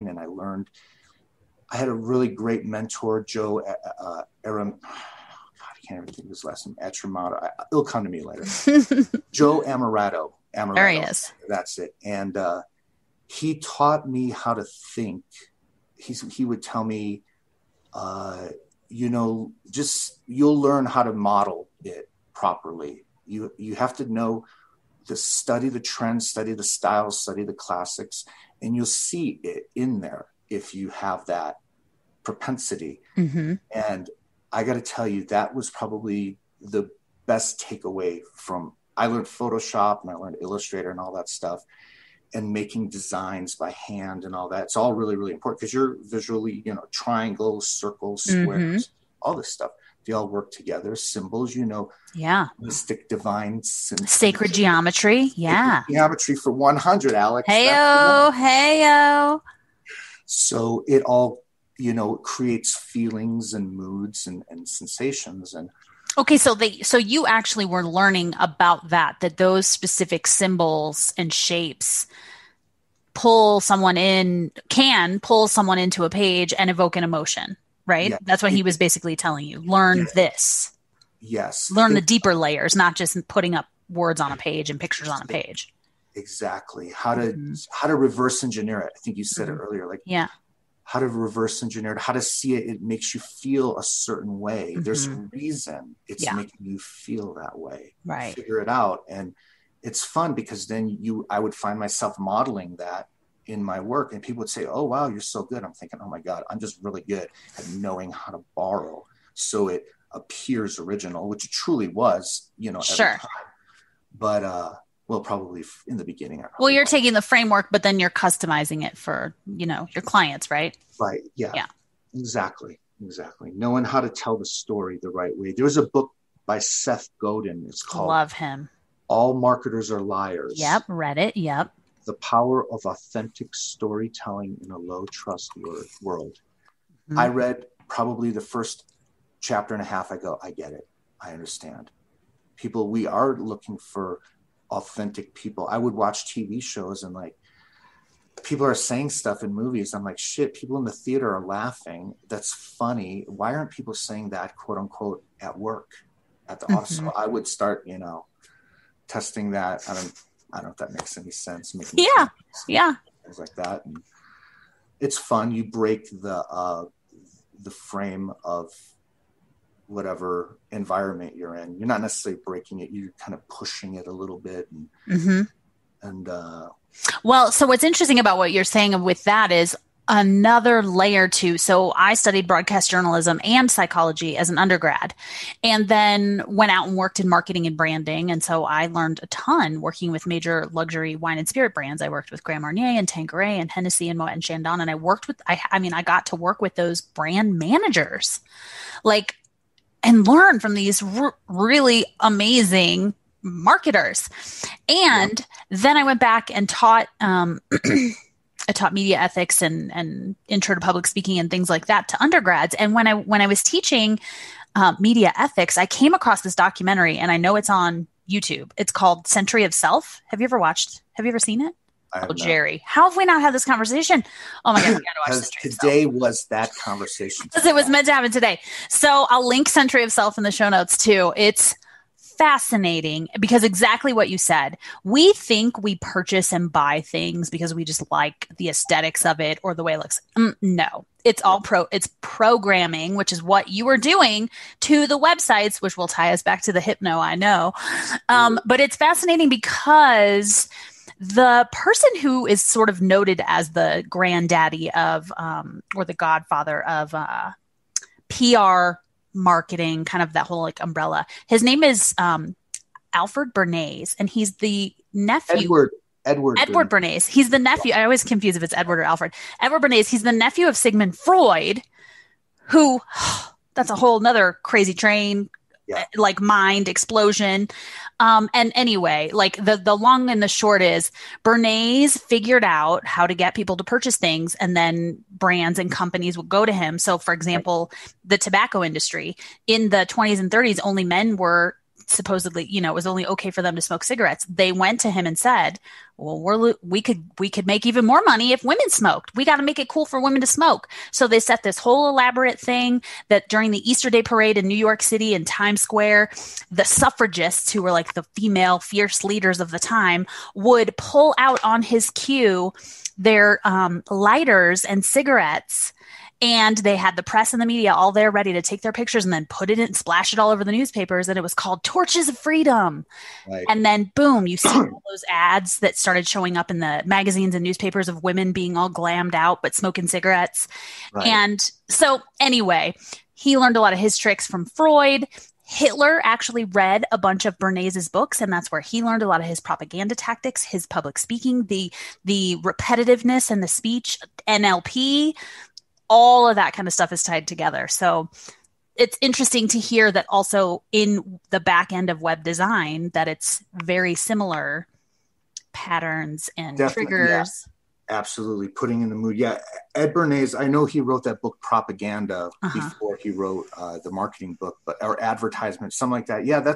and I had a really great mentor, Joe Aram. God, I can't even think of his last name. Atramato. It'll come to me later. Joe Amarato. There he is. That's it. And he taught me how to think. He would tell me, just you'll learn how to model it properly. You have to know study the trends, study the styles, study the classics, and you'll see it in there if you have that propensity. Mm-hmm. And I got to tell you, that was probably the best takeaway I learned Photoshop and I learned Illustrator and all that stuff, and making designs by hand and all that. It's all really, really important because you're visually, triangles, circles, squares, all this stuff. They all work together. Symbols, Yeah. Mystic, divine. Sacred geometry. Yeah. Sacred geometry for 100, Alex. Heyo. So it all, creates feelings and moods and sensations. And okay, so you actually were learning about that those specific symbols and shapes can pull someone into a page and evoke an emotion, right? Yeah. That's what he was basically telling you. Learn this. Yes. Learn the deeper layers, not just putting up words on a page and pictures on a page. Exactly. How to reverse engineer it. I think you said it earlier. How to reverse engineer it, how to see it. It makes you feel a certain way. Mm-hmm. There's a reason it's making you feel that way. Right. Figure it out. And it's fun because then I would find myself modeling that in my work, and people would say, "Oh, wow, you're so good." I'm thinking, "Oh my God, I'm just really good at knowing how to borrow." So it appears original, which it truly was, sure. Every time. But, probably in the beginning. You're taking the framework, but then you're customizing it for, your clients, right? Right. Yeah. Exactly. Knowing how to tell the story the right way. There was a book by Seth Godin. It's called Love him. All Marketers Are Liars. Yep. Read it. Yep. The Power of Authentic Storytelling in a Low Trust World. Mm-hmm. I read probably the first chapter and a half. I go, I get it. I understand. People, we are looking for authentic people. I would watch TV shows and people are saying stuff in movies. I'm like, shit, people in the theater are laughing. That's funny. Why aren't people saying that, quote unquote, at work, at the office? So I would start, testing that. I don't know if that makes any sense. Yeah. Things like that. And it's fun. You break the frame of whatever environment you're in. You're not necessarily breaking it. You're kind of pushing it a little bit. So what's interesting about what you're saying with that is another layer to, so I studied broadcast journalism and psychology as an undergrad, and then went out and worked in marketing and branding. And so I learned a ton working with major luxury wine and spirit brands. I worked with Grand Marnier and Tanqueray and Hennessy and Moet and Chandon. And I worked with, I got to work with those brand managers, and learn from these really amazing marketers. And then I went back and taught, I taught media ethics and intro to public speaking and things like that to undergrads. And when I was teaching media ethics, I came across this documentary, and I know it's on YouTube. It's called Century of Self. Have you ever seen it? Oh, Jerry, how have we not had this conversation? Oh my God, we got to watch this. Today was that conversation. Because it was meant to happen today. So I'll link Century of Self in the show notes too. It's fascinating because exactly what you said. We think we purchase and buy things because we just like the aesthetics of it or the way it looks. No, it's all it's programming, which is what you were doing to the websites, which will tie us back to the hypno, I know. But it's fascinating because the person who is sort of noted as the granddaddy of, or the godfather of PR marketing, kind of that whole umbrella, his name is Alfred Bernays, and he's the nephew. Edward Bernays. He's the nephew. I always confuse if it's Edward or Alfred. Edward Bernays. He's the nephew of Sigmund Freud, who, that's a whole nother crazy train. Mind explosion. And anyway, the long and the short is Bernays figured out how to get people to purchase things, and then brands and companies would go to him. So for example, the tobacco industry in the 20s and 30s, only men were supposedly, it was only okay for them to smoke cigarettes. They went to him and said, well, we could make even more money if women smoked. We got to make it cool for women to smoke. So they set this whole elaborate thing that during the Easter Day parade in New York City in Times Square, the suffragists, who were like the female fierce leaders of the time, would pull out on his cue their lighters and cigarettes. And they had the press and the media all there ready to take their pictures and then put it in, splash it all over the newspapers. And it was called Torches of Freedom. Right. And then boom, you see all those ads that started showing up in the magazines and newspapers of women being all glammed out, but smoking cigarettes. Right. And so anyway, he learned a lot of his tricks from Freud. Hitler actually read a bunch of Bernays' books, and that's where he learned a lot of his propaganda tactics, his public speaking, the repetitiveness and the speech, NLP, all of that kind of stuff is tied together. So it's interesting to hear that also in the back end of web design, that it's very similar patterns and triggers. Yeah, absolutely. Putting in the mood. Yeah. Ed Bernays, I know he wrote that book Propaganda before he wrote the marketing book, or advertisement, something like that. Yeah,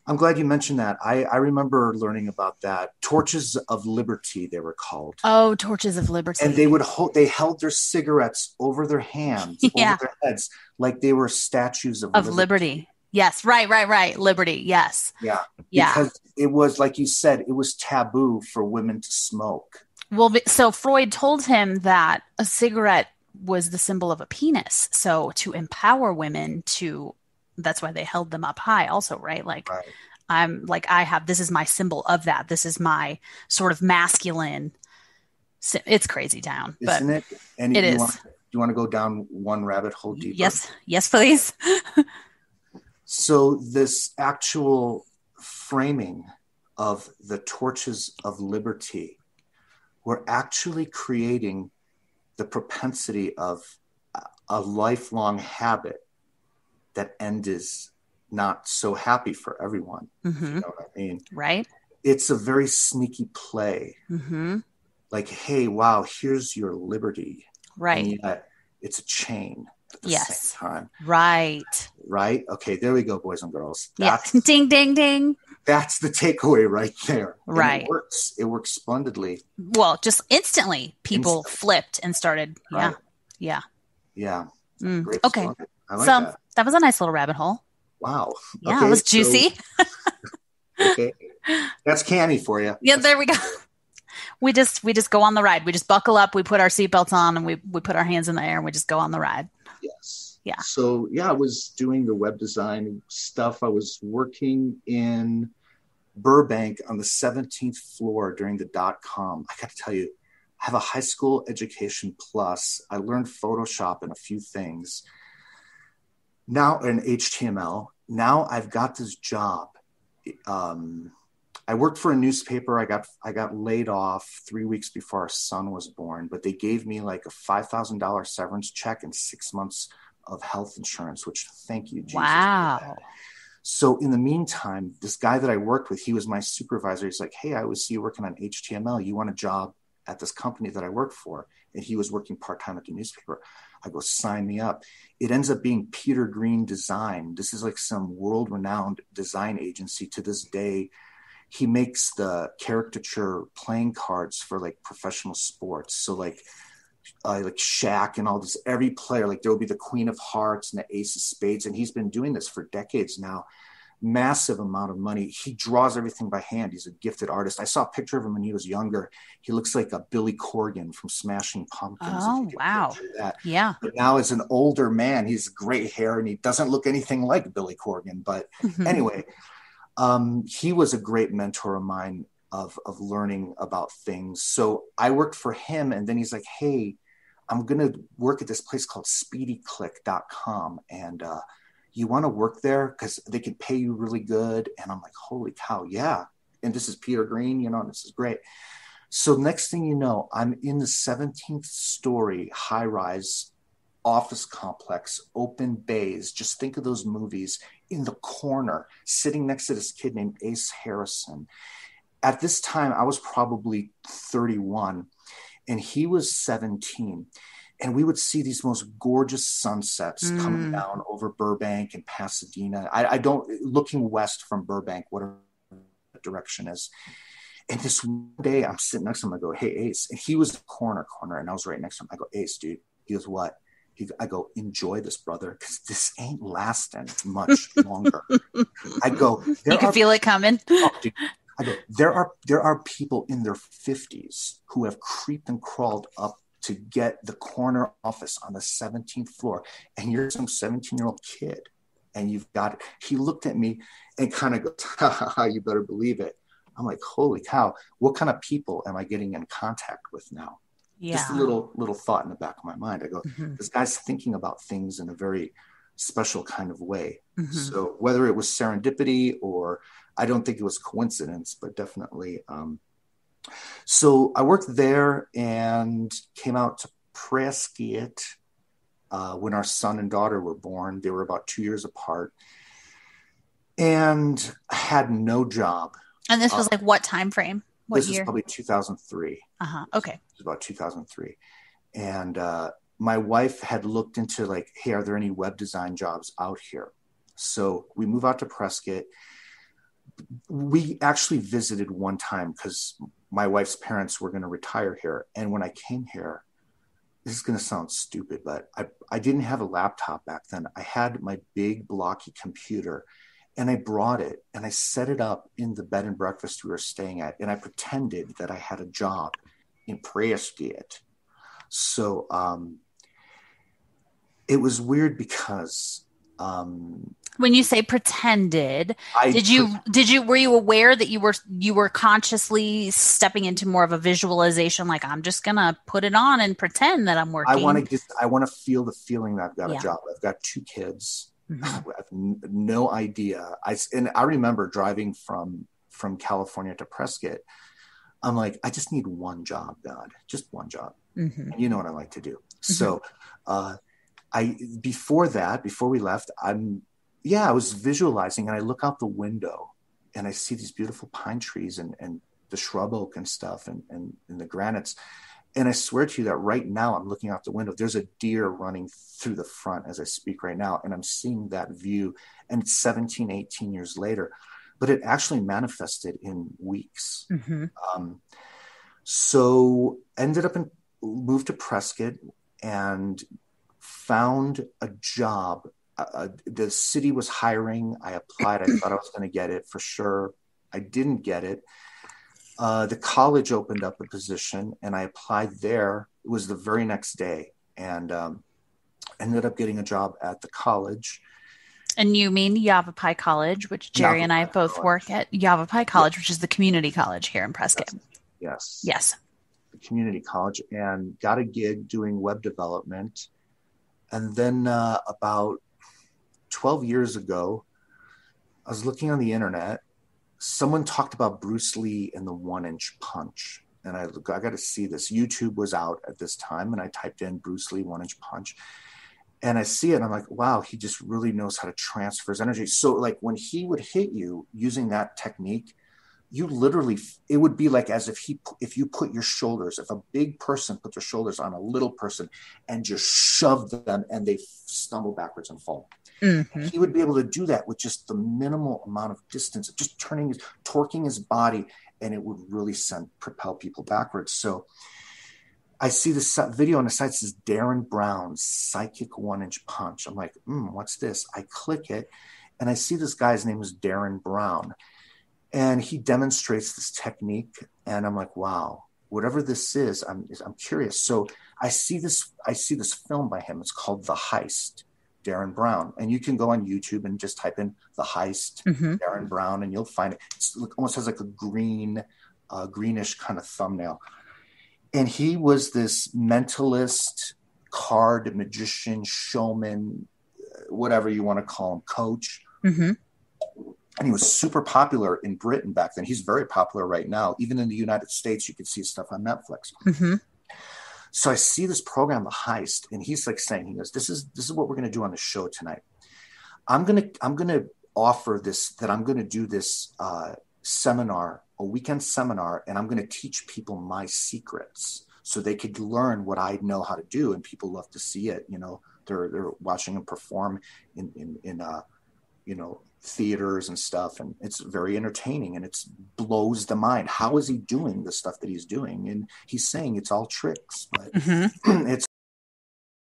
I'm glad you mentioned that. I remember learning about that. Torches of Liberty, they were called. Oh, Torches of Liberty. And they held their cigarettes over their hands, over their heads, like they were statues of liberty. Yes, right. Liberty, yes. Yeah. Because it was, like you said, it was taboo for women to smoke. Well, so Freud told him that a cigarette was the symbol of a penis. So to empower women that's why they held them up high also, right? Like, right. This is my symbol of that. This is my sort of masculine. It's crazy town. Isn't it? And it is. Do you want to go down one rabbit hole deeper? Yes, please. So this actual framing of the Torches of Liberty, we're actually creating the propensity of a lifelong habit. That end is not so happy for everyone. Mm-hmm. You know what I mean? Right. It's a very sneaky play. Mm-hmm. Like, hey, wow, here's your liberty. Right. And yet it's a chain at the same time. Right. Right? Okay, there we go, boys and girls. Yes. Ding, ding, ding. That's the takeaway right there. Right. And it works. It works splendidly. Well, just instantly people flipped and started. Right. Yeah. Great okay. story. I like that was a nice little rabbit hole. Wow. Yeah, okay, it was juicy. Okay. That's canny for you. Yeah, there we go. We just go on the ride. We just buckle up, we put our seatbelts on, and we put our hands in the air, and we just go on the ride. Yes. Yeah. So, I was doing the web design stuff. I was working in Burbank on the 17th floor during the .com. I got to tell you, I have a high school education plus. I learned Photoshop and a few things. Now in HTML, now I've got this job. I worked for a newspaper. I got laid off 3 weeks before our son was born, but they gave me like a $5,000 severance check and 6 months of health insurance, which thank you, Jesus. Wow. So in the meantime, this guy that I worked with, he was my supervisor. He's like, hey, I always see you working on HTML. You want a job at this company that I work for? And he was working part-time at the newspaper. I go, sign me up. It ends up being Peter Green Design. This is like some world-renowned design agency to this day. He makes the caricature playing cards for like professional sports. So like Shaq and all this, every player, like there will be the Queen of Hearts and the Ace of Spades. And he's been doing this for decades now. Massive amount of money. He draws everything by hand. He's a gifted artist. I saw a picture of him when he was younger. He looks like a Billy Corgan from Smashing Pumpkins. Oh, wow. That. Yeah. But now as an older man, he's gray hair and he doesn't look anything like Billy Corgan. But anyway, he was a great mentor of mine of learning about things. So I worked for him, and then he's like, hey, I'm going to work at this place called speedyclick.com. And, you want to work there because they can pay you really good. And I'm like, holy cow, yeah. And this is Peter Green, and this is great. So next thing you know, I'm in the 17th story high-rise office complex, open bays. Just think of those movies, in the corner, sitting next to this kid named Ace Harrison. At this time, I was probably 31 and he was 17. And we would see these most gorgeous sunsets coming down over Burbank and Pasadena. I don't, looking west from Burbank, whatever that direction is. And this one day I'm sitting next to him. I go, hey, Ace. And he was corner. And I was right next to him. I go, Ace, dude. He goes, what? I go, enjoy this, brother, because this ain't lasting much longer. I go, you can feel it coming. Oh, dude. I go, there are people in their 50s who have creeped and crawled up to get the corner office on the 17th floor, and you're some 17-year-old kid, and you've got it. He looked at me and kind of goes, ha, ha, ha, you better believe it. I'm like, holy cow, what kind of people am I getting in contact with now? Yeah. Just a little thought in the back of my mind. I go, this guy's thinking about things in a very special kind of way. So whether it was serendipity or I don't think it was coincidence, but definitely. So I worked there and came out to Prescott when our son and daughter were born. They were about 2 years apart, and I had no job. And this was like what time frame? What this year? Was probably 2003. Okay. It was about 2003. And my wife had looked into like, hey, are there any web design jobs out here? So we moved out to Prescott. We actually visited one time because my wife's parents were going to retire here. And when I came here, this is going to sound stupid, but I didn't have a laptop back then. I had my big blocky computer, and I brought it and I set it up in the bed and breakfast we were staying at. And I pretended that I had a job in Prescott. So it was weird because when you say pretended, were you aware that you were consciously stepping into more of a visualization? Like, I'm just going to put it on and pretend that I'm working. I want to feel the feeling that I've got a job. I've got 2 kids. I have no idea. I remember driving from California to Prescott. I'm like, I just need one job, God, just one job. And you know what I like to do. So, before we left, I was visualizing, and I look out the window and I see these beautiful pine trees and the shrub oak and stuff and the granites. And I swear to you that right now I'm looking out the window. There's a deer running through the front as I speak right now. And I'm seeing that view, and it's 17, 18 years later, but it actually manifested in weeks. So ended up moved to Prescott and found a job. The city was hiring. I applied. I thought I was going to get it for sure. I didn't get it. The college opened up a position, and I applied there. It was the very next day, and ended up getting a job at the college. And you mean Yavapai College, which Jerry and I both work at Yavapai College, which is the community college here in Prescott. Yes. The community college, and got a gig doing web development. And then about 12 years ago, I was looking on the internet. Someone talked about Bruce Lee and the 1-inch punch. And I got to see this. YouTube was out at this time, and I typed in Bruce Lee 1-inch punch. And I see it, and I'm like, wow, he just really knows how to transfer his energy. So like when he would hit you using that technique, you literally, it would be like as if you put your shoulders, if a big person put their shoulders on a little person and just shoved them and they stumble backwards and fall. He would be able to do that with just the minimal amount of distance, just torquing his body, and it would really propel people backwards. So I see this video on the site that says Darren Brown's Psychic 1-inch punch. I'm like, what's this? I click it, and I see this guy's name is Darren Brown, and he demonstrates this technique, and I'm like, wow, whatever this is, I'm curious. So I see this film by him. It's called The Heist, Darren Brown, and you can go on YouTube and just type in The Heist, Darren Brown, and you'll find it. It almost has like a greenish kind of thumbnail. And he was this mentalist, card magician, showman, whatever you want to call him, coach. And he was super popular in Britain back then. He's very popular right now. Even in the United States, you could see stuff on Netflix. So I see this program, The Heist, and he's like saying, he goes, this is what we're going to do on the show tonight. I'm going to offer this, that I'm going to do this seminar, a weekend seminar, and I'm going to teach people my secrets so they could learn what I know how to do. And people love to see it. You know, they're watching him perform in you know, theaters and stuff, and it's very entertaining, and it blows the mind. How is he doing the stuff that he's doing? And he's saying it's all tricks, but it's